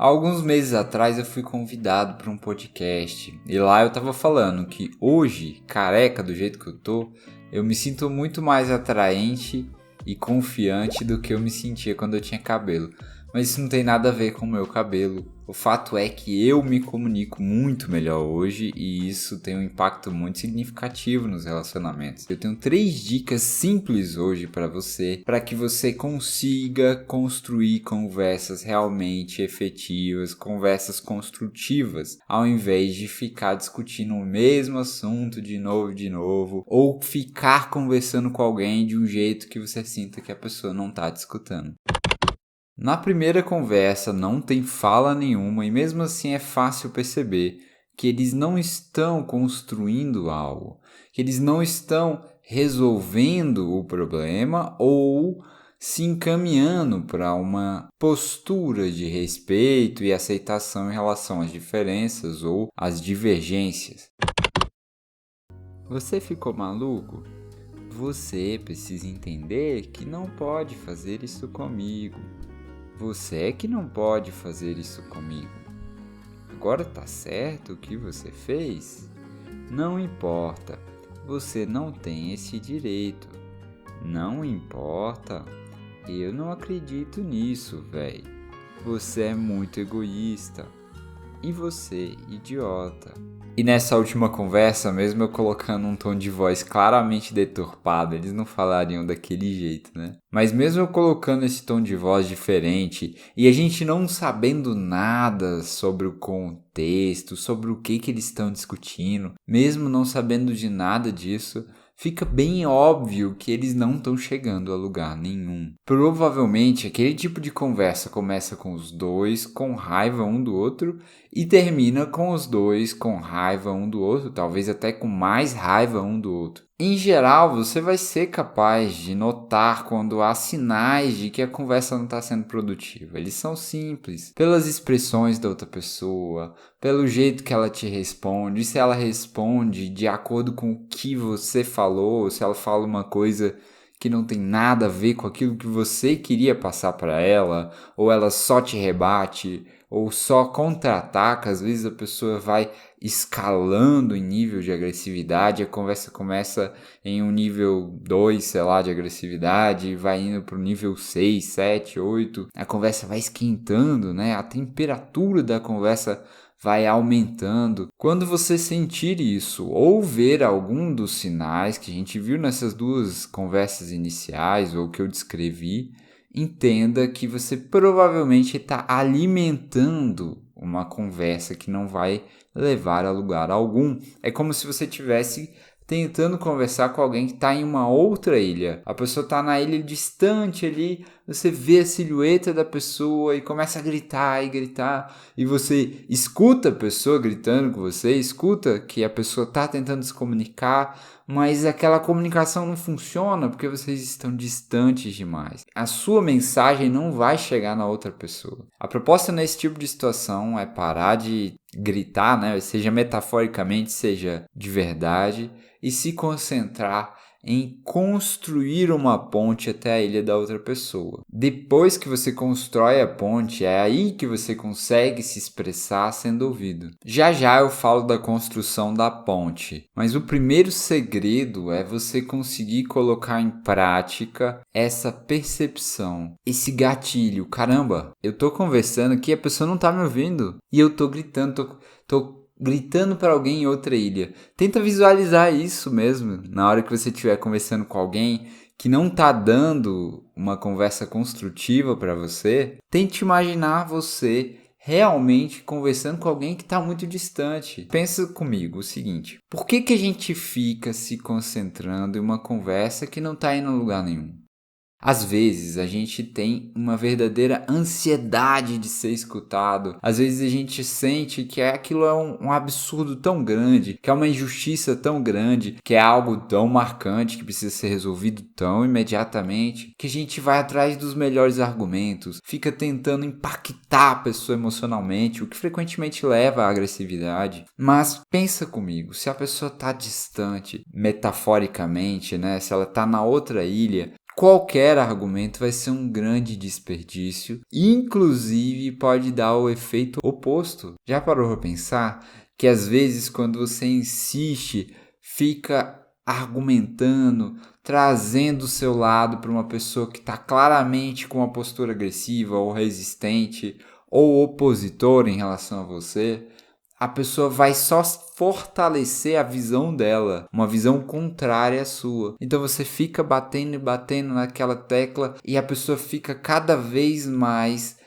Há alguns meses atrás eu fui convidado para um podcast e lá eu tava falando que hoje, careca do jeito que eu me sinto muito mais atraente e confiante do que eu me sentia quando eu tinha cabelo. Mas isso não tem nada a ver com o meu cabelo. O fato é que eu me comunico muito melhor hoje e isso tem um impacto muito significativo nos relacionamentos. Eu tenho 3 dicas simples hoje para que você consiga construir conversas realmente efetivas, conversas construtivas, ao invés de ficar discutindo o mesmo assunto de novo, ou ficar conversando com alguém de um jeito que você sinta que a pessoa não está te escutando. Na primeira conversa não tem fala nenhuma e mesmo assim é fácil perceber que eles não estão construindo algo, que eles não estão resolvendo o problema ou se encaminhando para uma postura de respeito e aceitação em relação às diferenças ou às divergências. Você ficou maluco? Você precisa entender que não pode fazer isso comigo. Você é que não pode fazer isso comigo. Agora tá certo o que você fez? Não importa, você não tem esse direito. Não importa, eu não acredito nisso, véi. Você é muito egoísta. E você, idiota. E nessa última conversa, mesmo eu colocando um tom de voz claramente deturpado, eles não falariam daquele jeito, né? Mas mesmo eu colocando esse tom de voz diferente e a gente não sabendo nada sobre o contexto, sobre o que eles estão discutindo, mesmo não sabendo de nada disso, fica bem óbvio que eles não estão chegando a lugar nenhum. Provavelmente aquele tipo de conversa começa com os dois com raiva um do outro e termina com os dois com raiva um do outro, talvez até com mais raiva um do outro. Em geral, você vai ser capaz de notar quando há sinais de que a conversa não está sendo produtiva. Eles são simples, pelas expressões da outra pessoa, pelo jeito que ela te responde, se ela responde de acordo com o que você falou, se ela fala uma coisa que não tem nada a ver com aquilo que você queria passar para ela, ou ela só te rebate, ou só contra-ataca. Às vezes a pessoa vai escalando em nível de agressividade, a conversa começa em um nível 2, sei lá, de agressividade, vai indo para o nível 6, 7, 8, a conversa vai esquentando, né? A temperatura da conversa vai aumentando. Quando você sentir isso ou ver algum dos sinais que a gente viu nessas 2 conversas iniciais ou que eu descrevi, entenda que você provavelmente está alimentando uma conversa que não vai levar a lugar algum. É como se você tivesse tentando conversar com alguém que está em uma outra ilha. A pessoa está na ilha distante ali, você vê a silhueta da pessoa e começa a gritar, e você escuta a pessoa gritando com você, escuta que a pessoa está tentando se comunicar, mas aquela comunicação não funciona porque vocês estão distantes demais. A sua mensagem não vai chegar na outra pessoa. A proposta nesse tipo de situação é parar de gritar, né? Seja metaforicamente, seja de verdade, e se concentrar em construir uma ponte até a ilha da outra pessoa. Depois que você constrói a ponte, é aí que você consegue se expressar sendo ouvido. Já já eu falo da construção da ponte, mas o primeiro segredo é você conseguir colocar em prática essa percepção, esse gatilho. Caramba, eu tô conversando aqui, a pessoa não tá me ouvindo e eu tô gritando, tô gritando para alguém em outra ilha. Tenta visualizar isso mesmo na hora que você estiver conversando com alguém que não está dando uma conversa construtiva para você. Tente imaginar você realmente conversando com alguém que está muito distante. Pensa comigo o seguinte: por que a gente fica se concentrando em uma conversa que não está indo a lugar nenhum? Às vezes a gente tem uma verdadeira ansiedade de ser escutado. Às vezes a gente sente que aquilo é um absurdo tão grande, que é uma injustiça tão grande, que é algo tão marcante que precisa ser resolvido tão imediatamente, que a gente vai atrás dos melhores argumentos, fica tentando impactar a pessoa emocionalmente, o que frequentemente leva à agressividade. Mas pensa comigo, se a pessoa está distante, metaforicamente, né? Se ela está na outra ilha, qualquer argumento vai ser um grande desperdício, inclusive pode dar o efeito oposto. Já parou para pensar que às vezes quando você insiste, fica argumentando, trazendo o seu lado para uma pessoa que está claramente com uma postura agressiva ou resistente ou opositor em relação a você, a pessoa vai só fortalecer a visão dela, uma visão contrária à sua. Então você fica batendo e batendo naquela tecla e a pessoa fica cada vez mais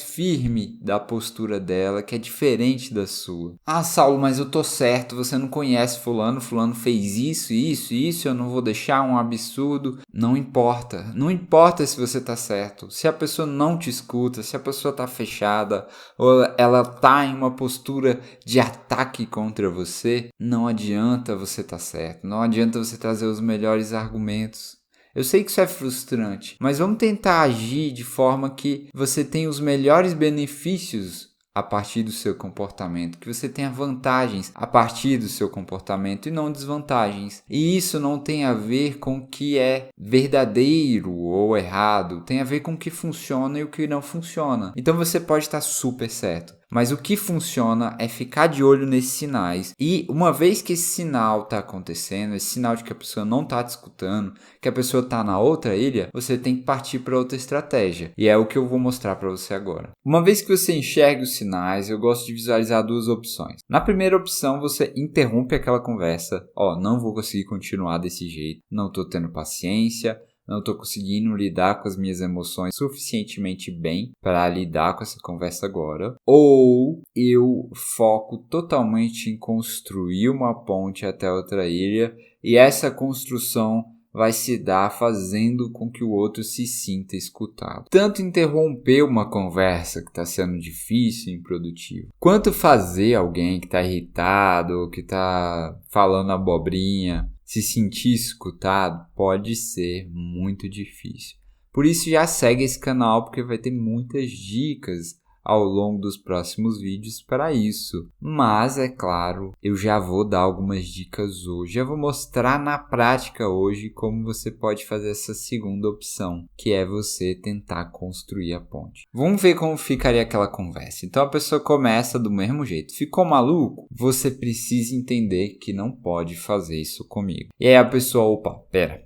firme da postura dela, que é diferente da sua. Ah, Saulo, mas eu tô certo, você não conhece fulano fez isso, eu não vou deixar um absurdo. Não importa se você tá certo. Se a pessoa não te escuta, se a pessoa tá fechada, ou ela tá em uma postura de ataque contra você, não adianta você tá certo, não adianta você trazer os melhores argumentos. Eu sei que isso é frustrante, mas vamos tentar agir de forma que você tenha os melhores benefícios a partir do seu comportamento, que você tenha vantagens a partir do seu comportamento e não desvantagens. E isso não tem a ver com o que é verdadeiro ou errado, tem a ver com o que funciona e o que não funciona. Então você pode estar super certo, mas o que funciona é ficar de olho nesses sinais. E uma vez que esse sinal está acontecendo, esse sinal de que a pessoa não está te escutando, que a pessoa está na outra ilha, você tem que partir para outra estratégia. E é o que eu vou mostrar para você agora. Uma vez que você enxerga os sinais, eu gosto de visualizar duas opções. Na primeira opção, você interrompe aquela conversa. Não vou conseguir continuar desse jeito, não estou tendo paciência, não estou conseguindo lidar com as minhas emoções suficientemente bem para lidar com essa conversa agora. Ou eu foco totalmente em construir uma ponte até outra ilha e essa construção vai se dar fazendo com que o outro se sinta escutado. Tanto interromper uma conversa que está sendo difícil e improdutivo, quanto fazer alguém que está irritado, que está falando abobrinha, se sentir escutado, pode ser muito difícil. Por isso já segue esse canal, porque vai ter muitas dicas ao longo dos próximos vídeos para isso. Mas, é claro, eu já vou dar algumas dicas hoje. Já vou mostrar na prática hoje como você pode fazer essa segunda opção, que é você tentar construir a ponte. Vamos ver como ficaria aquela conversa. Então a pessoa começa do mesmo jeito. Ficou maluco? Você precisa entender que não pode fazer isso comigo. E aí a pessoa, opa, pera.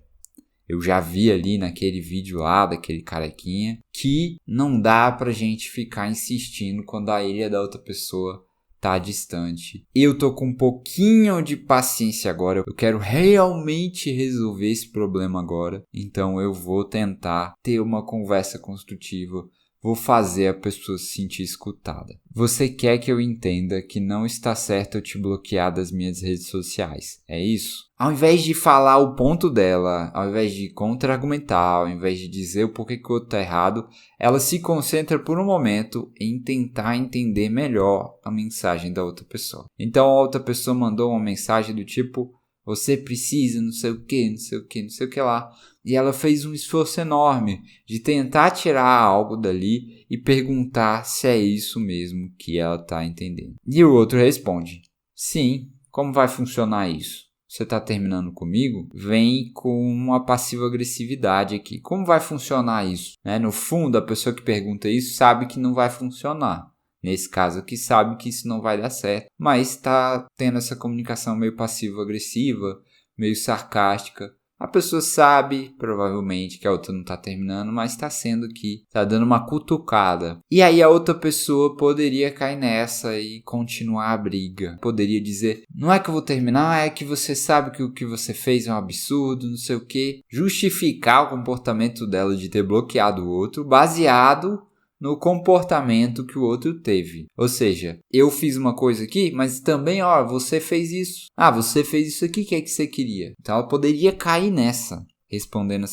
Eu já vi ali naquele vídeo lá, daquele carequinha, que não dá pra gente ficar insistindo quando a ilha da outra pessoa tá distante. Eu tô com um pouquinho de paciência agora, eu quero realmente resolver esse problema agora. Então eu vou tentar ter uma conversa construtiva, vou fazer a pessoa se sentir escutada. Você quer que eu entenda que não está certo eu te bloquear das minhas redes sociais, é isso? Ao invés de falar o ponto dela, ao invés de contra-argumentar, ao invés de dizer o porquê que o outro está errado, ela se concentra por um momento em tentar entender melhor a mensagem da outra pessoa. Então a outra pessoa mandou uma mensagem do tipo: você precisa não sei o que lá. E ela fez um esforço enorme de tentar tirar algo dali e perguntar se é isso mesmo que ela está entendendo. E o outro responde: sim, como vai funcionar isso? Você está terminando comigo? Vem com uma passiva-agressividade aqui. Como vai funcionar isso? No fundo, a pessoa que pergunta isso sabe que não vai funcionar. Nesse caso aqui, sabe que isso não vai dar certo, mas está tendo essa comunicação meio passivo-agressiva, meio sarcástica. A pessoa sabe, provavelmente, que a outra não está terminando, mas está sendo que está dando uma cutucada. E aí a outra pessoa poderia cair nessa e continuar a briga. Poderia dizer: não é que eu vou terminar, é que você sabe que o que você fez é um absurdo, não sei o quê. Justificar o comportamento dela de ter bloqueado o outro baseado no comportamento que o outro teve. Ou seja, eu fiz uma coisa aqui, mas também, você fez isso. Você fez isso aqui, o que é que você queria? Então ela poderia cair nessa, respondendo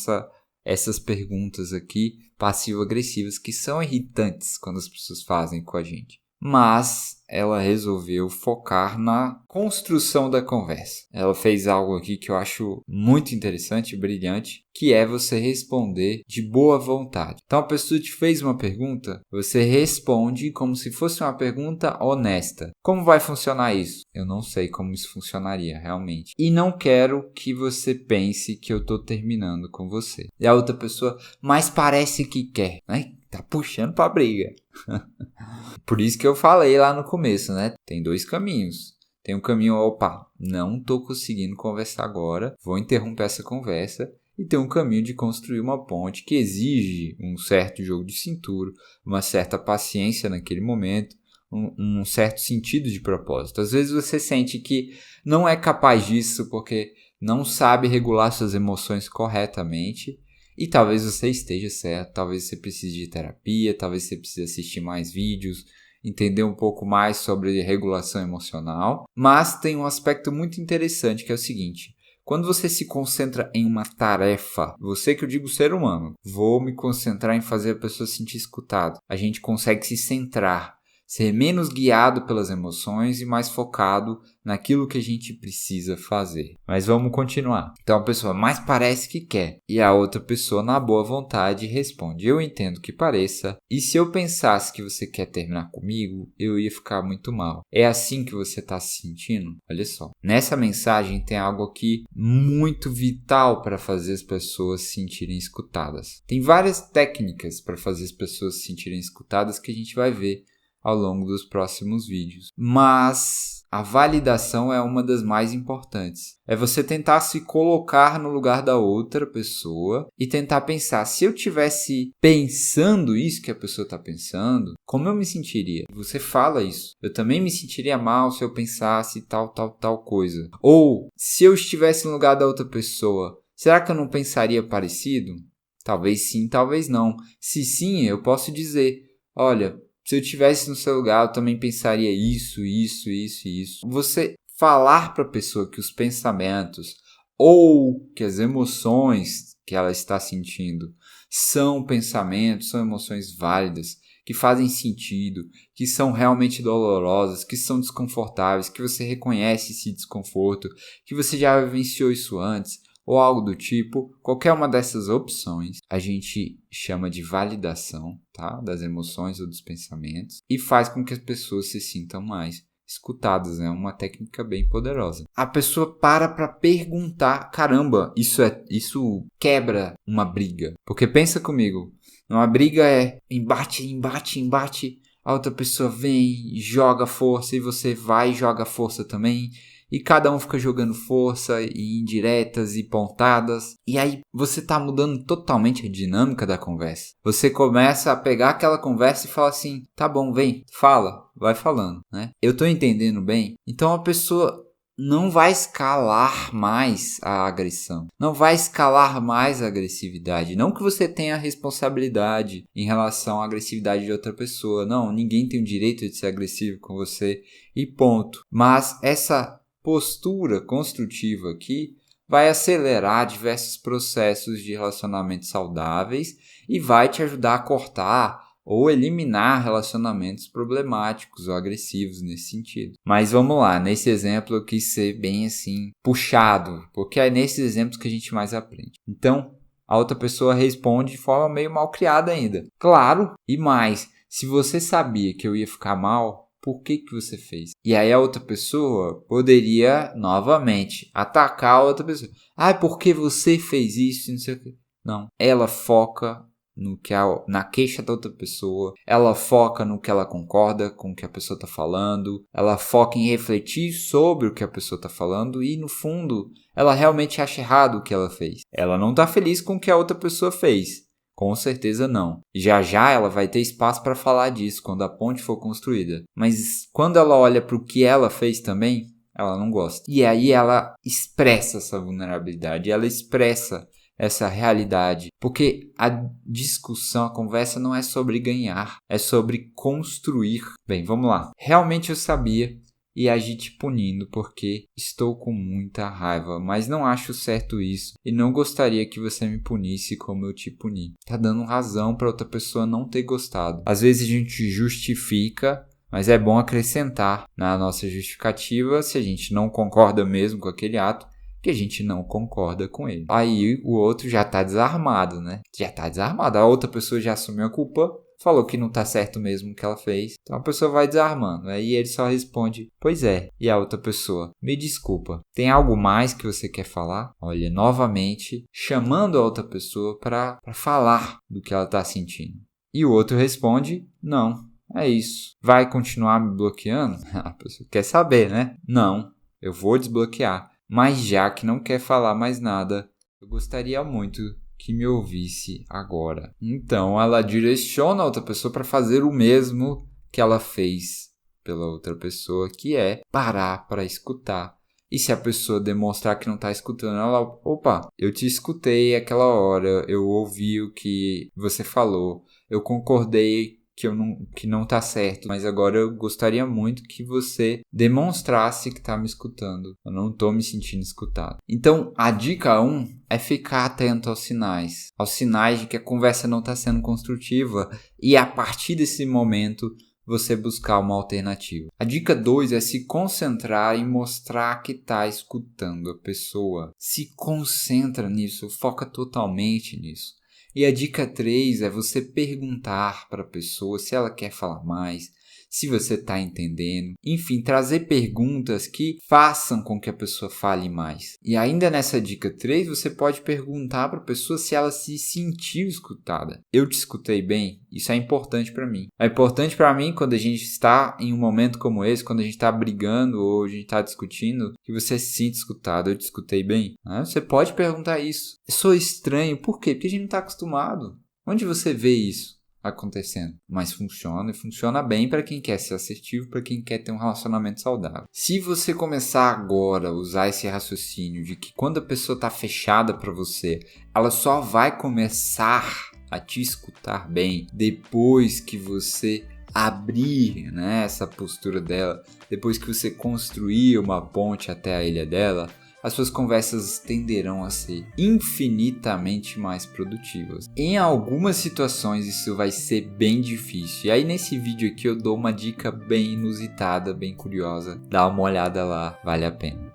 essas perguntas aqui, passivo-agressivas, que são irritantes quando as pessoas fazem com a gente. mas ela resolveu focar na construção da conversa. Ela fez algo aqui que eu acho muito interessante e brilhante, que é você responder de boa vontade. Então a pessoa te fez uma pergunta, você responde como se fosse uma pergunta honesta. Como vai funcionar isso? Eu não sei como isso funcionaria realmente. E não quero que você pense que eu estou terminando com você. E a outra pessoa, mas parece que quer, né? Tá puxando pra briga. Por isso que eu falei lá no começo, né? Tem 2 caminhos. Tem um caminho, opa, não tô conseguindo conversar agora, vou interromper essa conversa. E tem um caminho de construir uma ponte que exige um certo jogo de cintura, uma certa paciência naquele momento, um certo sentido de propósito. Às vezes você sente que não é capaz disso porque não sabe regular suas emoções corretamente. E talvez você esteja certo, talvez você precise de terapia, talvez você precise assistir mais vídeos, entender um pouco mais sobre regulação emocional. Mas tem um aspecto muito interessante que é o seguinte: quando você se concentra em uma tarefa, você que eu digo ser humano, vou me concentrar em fazer a pessoa se sentir escutado. A gente consegue se centrar, ser menos guiado pelas emoções e mais focado naquilo que a gente precisa fazer. Mas vamos continuar. Então a pessoa mais parece que quer e a outra pessoa na boa vontade responde: eu entendo que pareça, e se eu pensasse que você quer terminar comigo, eu ia ficar muito mal. É assim que você está se sentindo? Olha só. Nessa mensagem tem algo aqui muito vital para fazer as pessoas se sentirem escutadas. Tem várias técnicas para fazer as pessoas se sentirem escutadas que a gente vai ver ao longo dos próximos vídeos. Mas a validação é uma das mais importantes. É você tentar se colocar no lugar da outra pessoa e tentar pensar, se eu tivesse pensando isso que a pessoa está pensando, como eu me sentiria? Você fala isso. Eu também me sentiria mal se eu pensasse tal coisa. Ou, se eu estivesse no lugar da outra pessoa, será que eu não pensaria parecido? Talvez sim, talvez não. Se sim, eu posso dizer, olha, se eu estivesse no seu lugar, eu também pensaria isso. Você falar para a pessoa que os pensamentos ou que as emoções que ela está sentindo são pensamentos, são emoções válidas, que fazem sentido, que são realmente dolorosas, que são desconfortáveis, que você reconhece esse desconforto, que você já vivenciou isso antes, ou algo do tipo, qualquer uma dessas opções, a gente chama de validação, tá? Das emoções ou dos pensamentos, e faz com que as pessoas se sintam mais escutadas, né? Uma técnica bem poderosa. A pessoa para perguntar, caramba, isso quebra uma briga. Porque pensa comigo, uma briga é embate, a outra pessoa vem, joga força e você vai e joga força também. E cada um fica jogando força e indiretas e pontadas. E aí você tá mudando totalmente a dinâmica da conversa. Você começa a pegar aquela conversa e fala assim, tá bom, vem, fala, vai falando, né? Eu tô entendendo bem? Então a pessoa não vai escalar mais a agressão. Não vai escalar mais a agressividade. Não que você tenha responsabilidade em relação à agressividade de outra pessoa. Não, ninguém tem o direito de ser agressivo com você e ponto. Mas essa postura construtiva aqui vai acelerar diversos processos de relacionamentos saudáveis e vai te ajudar a cortar ou eliminar relacionamentos problemáticos ou agressivos nesse sentido. Mas vamos lá, nesse exemplo eu quis ser bem assim, puxado, porque é nesses exemplos que a gente mais aprende. Então, a outra pessoa responde de forma meio mal criada ainda. Claro, e mais, se você sabia que eu ia ficar mal, por que você fez? E aí a outra pessoa poderia, novamente, atacar a outra pessoa. Ah, porque você fez isso, não sei o quê. Não, ela foca na queixa da outra pessoa, ela foca no que ela concorda com o que a pessoa está falando, ela foca em refletir sobre o que a pessoa está falando e, no fundo, ela realmente acha errado o que ela fez. Ela não está feliz com o que a outra pessoa fez. Com certeza não. Já ela vai ter espaço para falar disso quando a ponte for construída. Mas quando ela olha para o que ela fez também, ela não gosta. E aí ela expressa essa vulnerabilidade, ela expressa essa realidade. Porque a discussão, a conversa não é sobre ganhar, é sobre construir. Bem, vamos lá. Realmente eu sabia e agi te punindo porque estou com muita raiva, mas não acho certo isso e não gostaria que você me punisse como eu te puni. Tá dando razão para outra pessoa não ter gostado. Às vezes a gente justifica mas é bom acrescentar na nossa justificativa, se a gente não concorda mesmo com aquele ato, que a gente não concorda com ele. Aí o outro já está desarmado, né? Já está desarmado. A outra pessoa já assumiu a culpa, falou que não está certo mesmo o que ela fez. Então a pessoa vai desarmando. Aí ele só responde, pois é. E a outra pessoa, me desculpa, tem algo mais que você quer falar? Olha, novamente, chamando a outra pessoa para falar do que ela está sentindo. E o outro responde, não, é isso. Vai continuar me bloqueando? A pessoa quer saber, né? Não, eu vou desbloquear. Mas já que não quer falar mais nada, eu gostaria muito que me ouvisse agora. Então ela direciona a outra pessoa para fazer o mesmo que ela fez pela outra pessoa, que é parar para escutar. E se a pessoa demonstrar que não está escutando, ela, opa, eu te escutei aquela hora, eu ouvi o que você falou, eu concordei que não tá certo, mas agora eu gostaria muito que você demonstrasse que tá me escutando. Eu não tô me sentindo escutado. Então, a dica 1 é ficar atento aos sinais de que a conversa não está sendo construtiva e a partir desse momento você buscar uma alternativa. A dica 2 é se concentrar em mostrar que está escutando a pessoa. Se concentra nisso, foca totalmente nisso. E a dica 3 é você perguntar para a pessoa se ela quer falar mais, se você está entendendo. Enfim, trazer perguntas que façam com que a pessoa fale mais. E ainda nessa dica 3, você pode perguntar para a pessoa se ela se sentiu escutada. Eu te escutei bem? Isso é importante para mim. É importante para mim quando a gente está em um momento como esse, quando a gente está brigando ou a gente está discutindo, que você se sinta escutado. Eu te escutei bem? Você pode perguntar isso. Eu sou estranho. Por quê? Porque a gente não está acostumado. Onde você vê isso acontecendo? Mas funciona e funciona bem para quem quer ser assertivo, para quem quer ter um relacionamento saudável. Se você começar agora a usar esse raciocínio de que quando a pessoa está fechada para você, ela só vai começar a te escutar bem depois que você abrir, né, essa postura dela, depois que você construir uma ponte até a ilha dela, as suas conversas tenderão a ser infinitamente mais produtivas. Em algumas situações isso vai ser bem difícil. E aí nesse vídeo aqui eu dou uma dica bem inusitada, bem curiosa. Dá uma olhada lá, vale a pena.